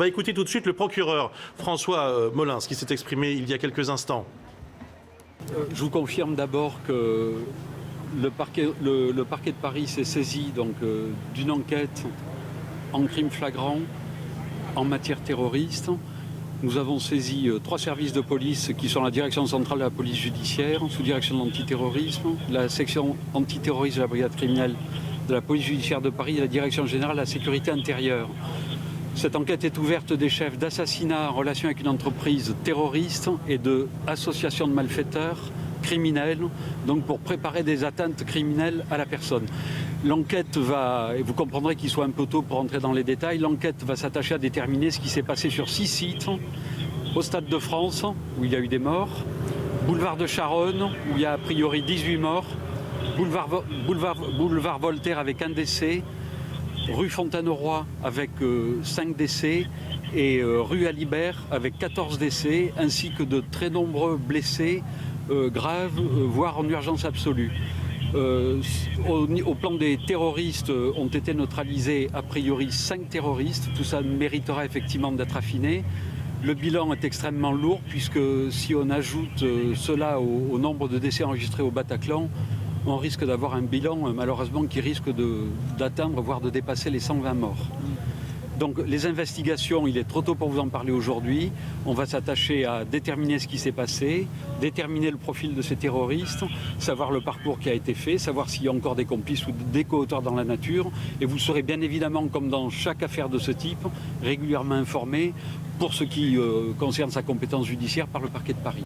On va écouter tout de suite le procureur François Molins qui s'est exprimé il y a quelques instants. Je vous confirme d'abord que le parquet de Paris s'est saisi d'une enquête en crime flagrant en matière terroriste. Nous avons saisi 3 services de police qui sont la direction centrale de la police judiciaire, sous-direction de l'antiterrorisme, la section antiterroriste de la brigade criminelle de la police judiciaire de Paris et la direction générale de la sécurité intérieure. Cette enquête est ouverte des chefs d'assassinat en relation avec une entreprise terroriste et d'association de malfaiteurs criminels, donc pour préparer des atteintes criminelles à la personne. L'enquête va, et vous comprendrez qu'il soit un peu tôt pour entrer dans les détails, l'enquête va s'attacher à déterminer ce qui s'est passé sur 6 sites, au Stade de France, où il y a eu des morts, boulevard de Charonne, où il y a a priori 18 morts, boulevard Voltaire avec 1 décès, rue Fontaine-au-Roi avec 5 décès et rue Alibert avec 14 décès, ainsi que de très nombreux blessés graves, voire en urgence absolue. Au plan des terroristes, ont été neutralisés a priori 5 terroristes. Tout ça méritera effectivement d'être affiné. Le bilan est extrêmement lourd puisque si on ajoute cela au nombre de décès enregistrés au Bataclan, on risque d'avoir un bilan malheureusement qui risque d'atteindre, voire de dépasser les 120 morts. Donc les investigations, il est trop tôt pour vous en parler aujourd'hui. On va s'attacher à déterminer ce qui s'est passé, déterminer le profil de ces terroristes, savoir le parcours qui a été fait, savoir s'il y a encore des complices ou des co-auteurs dans la nature. Et vous serez bien évidemment, comme dans chaque affaire de ce type, régulièrement informé pour ce qui concerne sa compétence judiciaire par le parquet de Paris.